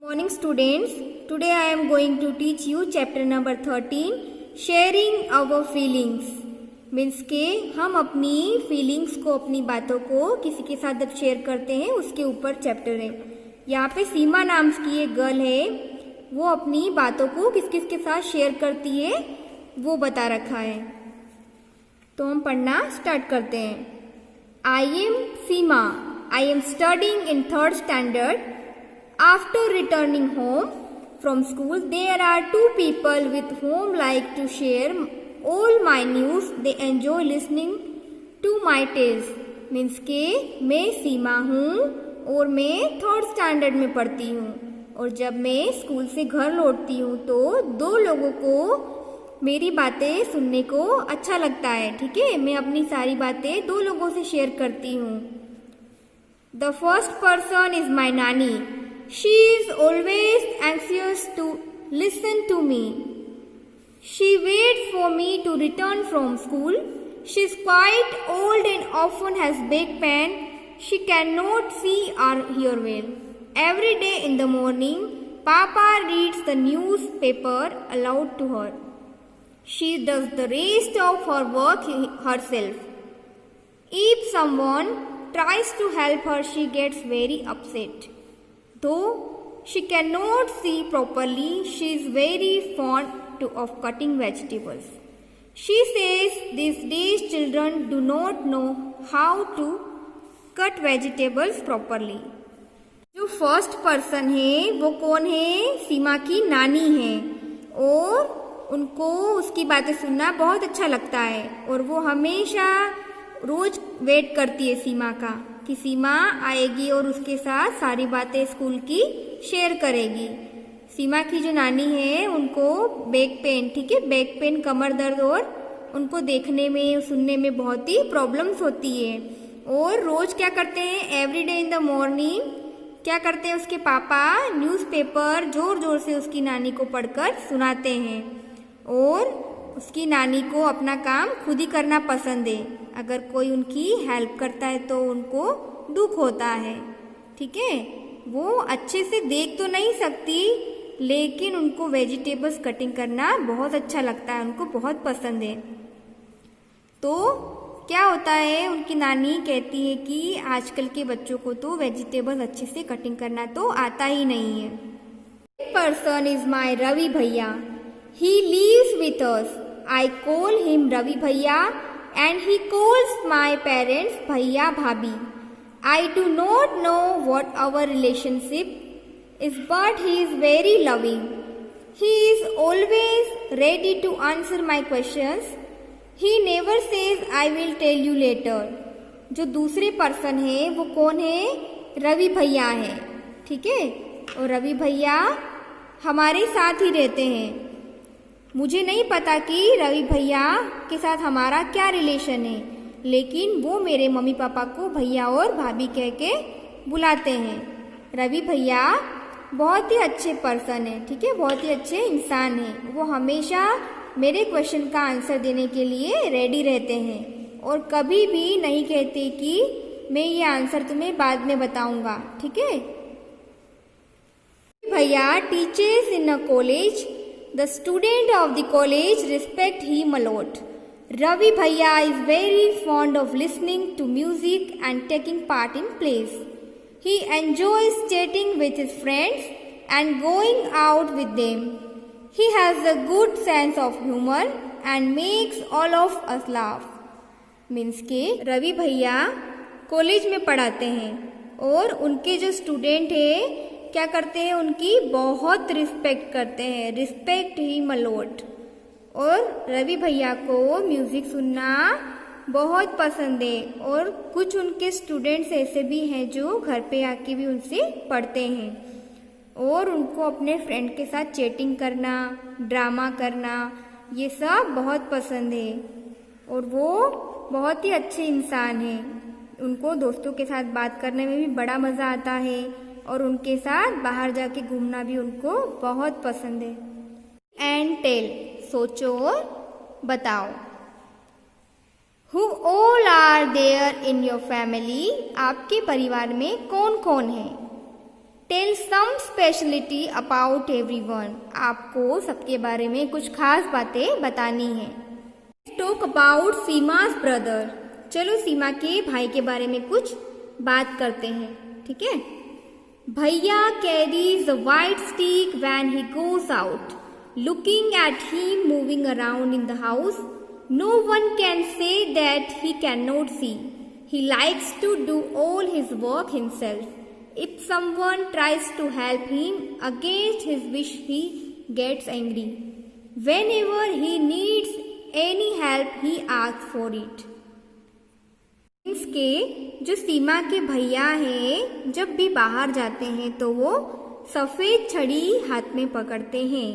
Morning students, today I am going to teach you chapter number 13 sharing our feelings means के हम अपनी feelings को अपनी बातों को किसी के साथ जब शेयर करते हैं उसके ऊपर चैप्टर है। यहाँ पे सीमा नाम की एक गर्ल है, वो अपनी बातों को किस किस के साथ शेयर करती है वो बता रखा है। तो हम पढ़ना स्टार्ट करते हैं। I am Seema, I am studying in 3rd standard. After returning home from school, there are 2 people with whom like to share all my news. They enjoy listening to my tales. Means के मैं सीमा हूँ और मैं 3rd standard में पढ़ती हूँ, और जब मैं स्कूल से घर लौटती हूँ तो 2 लोगों को मेरी बातें सुनने को अच्छा लगता है। ठीक है, मैं अपनी सारी बातें 2 लोगों से शेयर करती हूँ। The first person is my नानी। She is always anxious to listen to me. She waits for me to return from school. She is quite old and often has back pain. She cannot see or hear well. Every day in the morning, Papa reads the newspaper aloud to her. She does the rest of her work herself. If someone tries to help her, she gets very upset. Though she cannot see properly, she is very fond of cutting vegetables. She says these days children do not know how to cut vegetables properly. जो first person है वो कौन है? सीमा की नानी है, और उनको उसकी बातें सुनना बहुत अच्छा लगता है, और वो हमेशा रोज वेट करती है सीमा का कि सीमा आएगी और उसके साथ सारी बातें स्कूल की शेयर करेगी। सीमा की जो नानी है उनको बैक पेन, ठीक है, बैक पेन, कमर दर्द, और उनको देखने में सुनने में बहुत ही प्रॉब्लम्स होती है। और रोज क्या करते हैं? Every day in the morning क्या करते हैं? उसके पापा न्यूज़पेपर जोर जोर से उसकी नानी को पढ़कर सुनाते हैं, और उसकी नानी को अपना काम खुद ही करना पसंद है। अगर कोई उनकी हेल्प करता है तो उनको दुख होता है। ठीक है, वो अच्छे से देख तो नहीं सकती, लेकिन उनको वेजिटेबल्स कटिंग करना बहुत अच्छा लगता है, उनको बहुत पसंद है। तो क्या होता है, उनकी नानी कहती है कि आजकल के बच्चों को तो वेजिटेबल्स अच्छे से कटिंग करना तो आता ही नहीं है। पर्सन इज माई रवि भैया। He lives with us. I call him Ravi Bhaiya and he calls my parents Bhaiya Bhabhi. I do not know what our relationship is, but he is very loving. He is always ready to answer my questions. He never says I will tell you later. जो दूसरे person है वो कौन है? रवि भैया है। ठीक है, और रवि भैया हमारे साथ ही रहते हैं। मुझे नहीं पता कि रवि भैया के साथ हमारा क्या रिलेशन है, लेकिन वो मेरे मम्मी पापा को भैया और भाभी कह के बुलाते हैं। रवि भैया बहुत ही अच्छे पर्सन है, ठीक है, बहुत ही अच्छे इंसान हैं। वो हमेशा मेरे क्वेश्चन का आंसर देने के लिए रेडी रहते हैं, और कभी भी नहीं कहते कि मैं ये आंसर तुम्हें बाद में बताऊंगा। ठीक है, भैया teachers in a college. The student of the college respect him a lot. Ravi Bhaiya is very fond of listening to music and taking part in plays. He enjoys chatting with his friends and going out with them. He has a good sense of humor and makes all of us laugh. Means के रवि भैया college में पढ़ाते हैं, और उनके जो student है क्या करते हैं? उनकी बहुत रिस्पेक्ट करते हैं, रिस्पेक्ट हिम अ लॉट। और रवि भैया को म्यूजिक सुनना बहुत पसंद है, और कुछ उनके स्टूडेंट्स ऐसे भी हैं जो घर पे आके भी उनसे पढ़ते हैं, और उनको अपने फ्रेंड के साथ चैटिंग करना, ड्रामा करना, ये सब बहुत पसंद है। और वो बहुत ही अच्छे इंसान हैं, उनको दोस्तों के साथ बात करने में भी बड़ा मज़ा आता है, और उनके साथ बाहर जाके घूमना भी उनको बहुत पसंद है। एंड टेल, सोचो और बताओ। Who all are there in your family? आपके परिवार में कौन कौन है? Tell some speciality about everyone, आपको सबके बारे में कुछ खास बातें बतानी है। टॉक अबाउट सीमा's ब्रदर, चलो सीमा के भाई के बारे में कुछ बात करते हैं, ठीक है। Bhaiya carries a white stick when he goes out, looking at him moving around in the house, no one can say that he can not see, he likes to do all his work himself, if someone tries to help him against his wish he gets angry, whenever he needs any help he asks for it। इसके जो सीमा के भैया हैं जब भी बाहर जाते हैं तो वो सफेद छड़ी हाथ में पकड़ते हैं,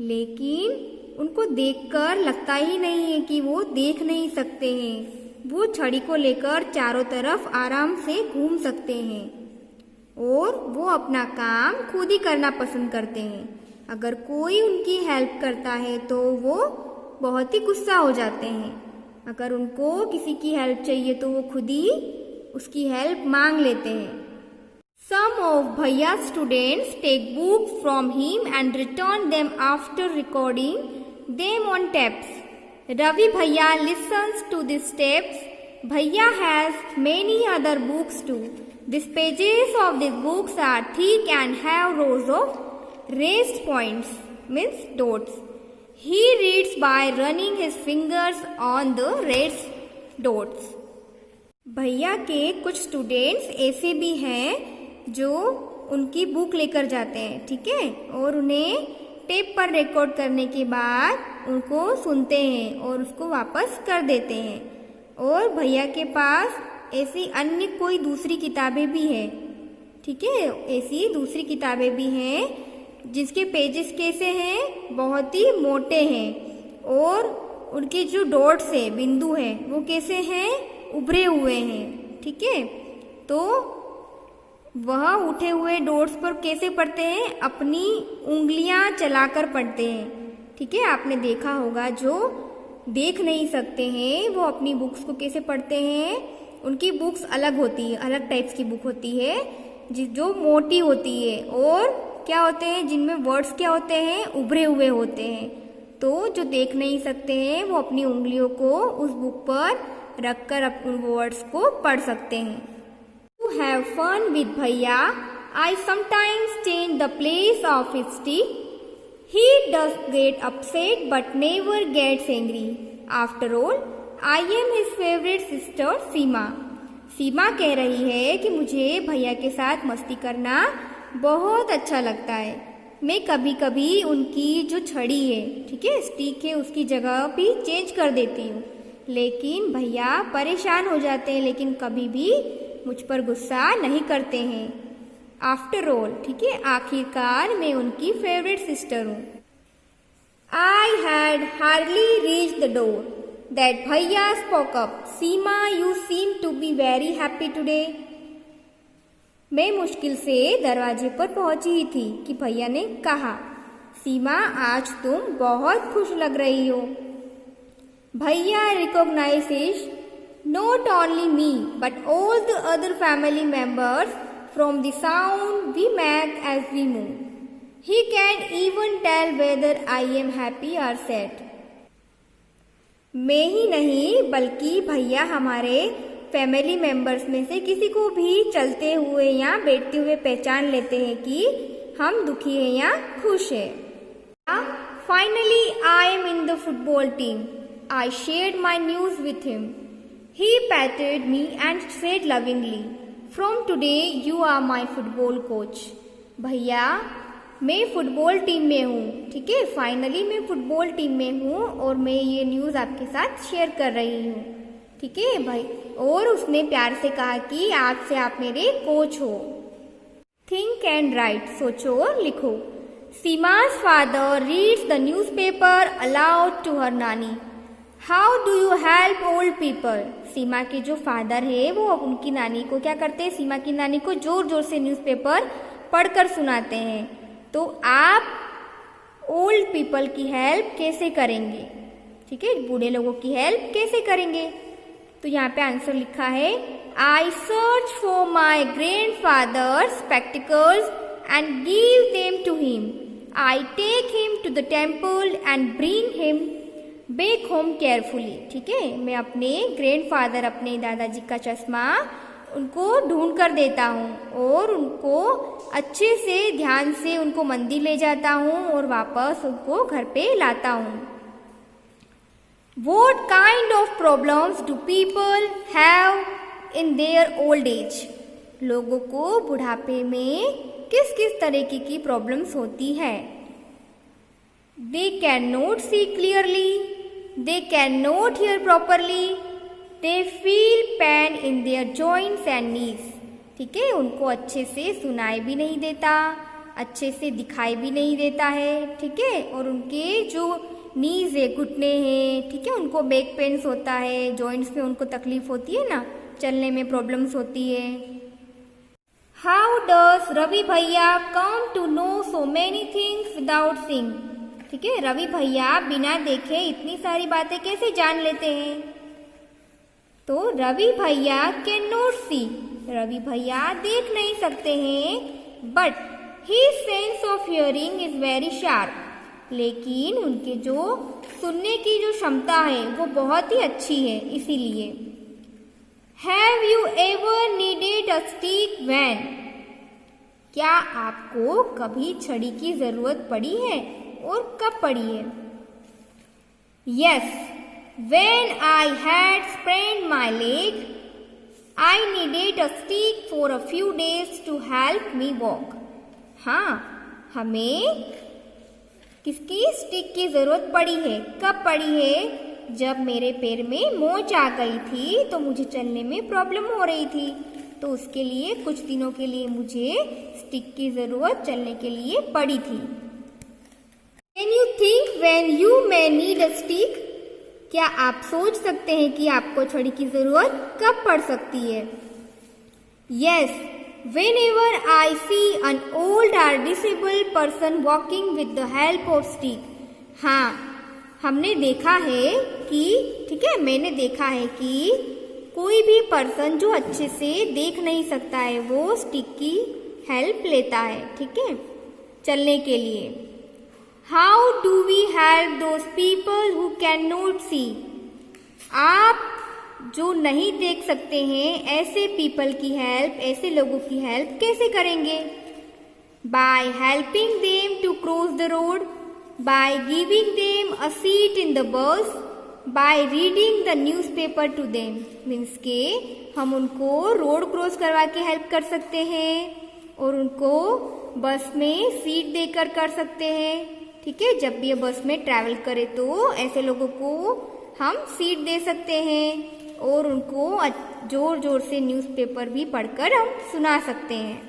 लेकिन उनको देखकर लगता ही नहीं है कि वो देख नहीं सकते हैं। वो छड़ी को लेकर चारों तरफ आराम से घूम सकते हैं और वो अपना काम खुद ही करना पसंद करते हैं। अगर कोई उनकी हेल्प करता है तो वो बहुत ही गुस्सा हो जाते हैं। अगर उनको किसी की हेल्प चाहिए तो वो खुद ही उसकी हेल्प मांग लेते हैं। Some of Bhaiya students take books from him and return them after recording them on tapes. Ravi Bhaiya listens to this tapes. Bhaiya has many other books too. These pages of these books are thick and have rows of raised points, means dots. He reads by running his fingers on the raised dots. भैया के कुछ students ऐसे भी हैं जो उनकी book लेकर जाते हैं, ठीक है, और उन्हें टेप पर रिकॉर्ड करने के बाद उनको सुनते हैं और उसको वापस कर देते हैं। और भैया के पास ऐसी अन्य कोई दूसरी किताबें भी हैं, ठीक है, ऐसी दूसरी किताबें भी हैं जिसके पेजेस कैसे हैं, बहुत ही मोटे हैं और उनके जो डॉट्स है, बिंदु हैं, वो कैसे हैं, उभरे हुए हैं, ठीक है। तो वह उठे हुए डॉट्स पर कैसे पढ़ते हैं, अपनी उंगलियां चलाकर पढ़ते हैं, ठीक है। आपने देखा होगा जो देख नहीं सकते हैं वो अपनी बुक्स को कैसे पढ़ते हैं। उनकी बुक्स अलग होती है, अलग टाइप्स की बुक होती है जो मोटी होती है और क्या होते हैं, जिनमें वर्ड्स क्या होते हैं, उभरे हुए होते हैं। तो जो देख नहीं सकते हैं वो अपनी उंगलियों को उस बुक पर रखकर उन वर्ड्स को पढ़ सकते हैं। टू हैव फन विद भैया I sometimes change the place of his stick. He does get upset but never gets angry. After all I am his favourite sister Seema. Seema कह रही है कि मुझे भैया के साथ मस्ती करना बहुत अच्छा लगता है। मैं कभी कभी उनकी जो छड़ी है, ठीक है, स्टिक है, उसकी जगह भी चेंज कर देती हूँ, लेकिन भैया परेशान हो जाते हैं, लेकिन कभी भी मुझ पर गुस्सा नहीं करते हैं। आफ्टर ऑल, ठीक है, आखिरकार मैं उनकी फेवरेट सिस्टर हूँ। I had hardly reach the door that Bhaiya spoke up. Seema, you seem to be very happy today. मैं मुश्किल से दरवाजे पर पहुंची ही थी कि भैया ने कहा, सीमा आज तुम बहुत खुश लग रही हो। भैया recognizes not only me but all the other family members from the sound we make as we move. He can even tell whether I am happy or sad. मैं ही नहीं बल्कि भैया हमारे फैमिली मेंबर्स में से किसी को भी चलते हुए या बैठते हुए पहचान लेते हैं कि हम दुखी हैं या खुश हैं। Finally I am in the football team. I shared my news with him. He patted me and said lovingly, from today you are my football coach. भैया मैं फुटबॉल टीम में हूँ, ठीक है, फाइनली मैं फुटबॉल टीम में हूँ और मैं ये न्यूज़ आपके साथ शेयर कर रही हूँ, ठीक है भाई। और उसने प्यार से कहा कि आज से आप मेरे कोच हो। थिंक एंड राइट, सोचो और लिखो। Seema's father reads the newspaper aloud to her नानी। How do you help old people. Seema के जो फादर है वो उनकी नानी को क्या करते हैं, सीमा की नानी को जोर जोर से न्यूज़पेपर पढ़कर सुनाते हैं। तो आप ओल्ड पीपल की हेल्प कैसे करेंगे, ठीक है, बूढ़े लोगों की हेल्प कैसे करेंगे। तो यहाँ पे आंसर लिखा है, I search for my grandfather's spectacles and give them to him. I take him to the temple and bring him back home carefully. ठीक है, मैं अपने ग्रैंडफादर, अपने दादाजी का चश्मा उनको ढूंढ कर देता हूँ और उनको अच्छे से ध्यान से उनको मंदिर ले जाता हूँ और वापस उनको घर पे लाता हूँ. What kind of problems do people have in their old age? लोगों को बुढ़ापे में किस किस तरीके की प्रॉब्लम्स होती है. They cannot see clearly, they cannot hear properly, they feel pain in their joints and knees. ठीक है, उनको अच्छे से सुनाई भी नहीं देता, अच्छे से दिखाई भी नहीं देता है. ठीक है, और उनके जो नीज है, घुटने हैं, ठीक है, उनको बैक पेन्स होता है, जॉइंट्स में उनको तकलीफ होती है ना, चलने में प्रॉब्लम्स होती है. How does Ravi Bhaiya come to know so many things without seeing. ठीक है, रवि भैया बिना देखे इतनी सारी बातें कैसे जान लेते हैं. तो रवि भैया कैन नॉट सी, रवि भैया देख नहीं सकते हैं. But his sense of hearing is very sharp, लेकिन उनके जो सुनने की जो क्षमता है वो बहुत ही अच्छी है. इसीलिए have you ever needed a stick when. क्या आपको कभी छड़ी की जरूरत पड़ी है और कब पड़ी है. Yes, when I had sprained my leg I needed a stick for a few days to help me walk. हाँ, हमें किसकी स्टिक की जरूरत पड़ी है. कब पड़ी है. जब मेरे पैर में मोच आ गई थी तो मुझे चलने में प्रॉब्लम हो रही थी, तो उसके लिए कुछ दिनों के लिए मुझे स्टिक की जरूरत चलने के लिए पड़ी थी. Can you think when you may need a stick. क्या आप सोच सकते हैं कि आपको छड़ी की जरूरत कब पड़ सकती है. Yes, whenever I see an old or disabled person walking with the help of stick. हाँ, हमने देखा है कि, ठीक है, मैंने देखा है कि कोई भी पर्सन जो अच्छे से देख नहीं सकता है वो स्टिक की हेल्प लेता है. ठीक है, चलने के लिए. How do we help those people who can not see. आप जो नहीं देख सकते हैं ऐसे पीपल की हेल्प, ऐसे लोगों की हेल्प कैसे करेंगे. By helping them to cross the road, by giving them a seat in the bus, by reading the newspaper to them. Means के हम उनको रोड क्रॉस करवा के हेल्प कर सकते हैं और उनको बस में सीट देकर कर सकते हैं. ठीक है, जब भी ये बस में ट्रैवल करे तो ऐसे लोगों को हम सीट दे सकते हैं और उनको जोर जोर से न्यूज़पेपर भी पढ़कर हम सुना सकते हैं.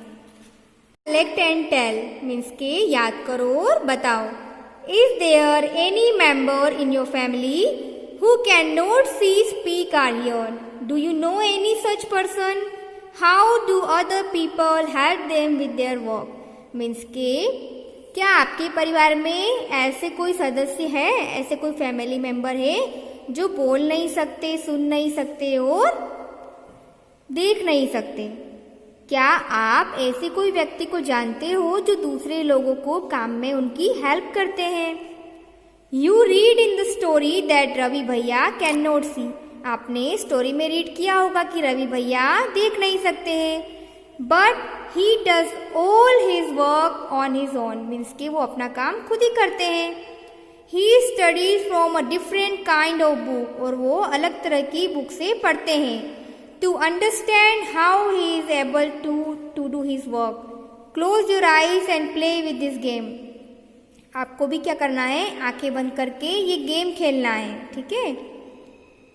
कलेक्ट एंड टेल मीन्स के याद करो और बताओ. Is there any member in your family who can not see, speak और hear. Do you know any such person. How do other people help them with their work. Means के क्या आपके परिवार में ऐसे कोई सदस्य है, ऐसे कोई फैमिली मेंबर है जो बोल नहीं सकते, सुन नहीं सकते और देख नहीं सकते. क्या आप ऐसे कोई व्यक्ति को जानते हो जो दूसरे लोगों को काम में उनकी हेल्प करते हैं. You read in the story that Ravi Bhaiya can not सी. आपने स्टोरी में रीड किया होगा कि रवि भैया देख नहीं सकते हैं. But he does all his work on his own. Means कि वो अपना काम खुद ही करते हैं. He studies from a different kind of book. और वो अलग तरह की बुक से पढ़ते हैं. To understand how he is able to do his work. Close your eyes and play with this game. आपको भी क्या करना है, आंखें बंद करके ये गेम खेलना है. ठीक है,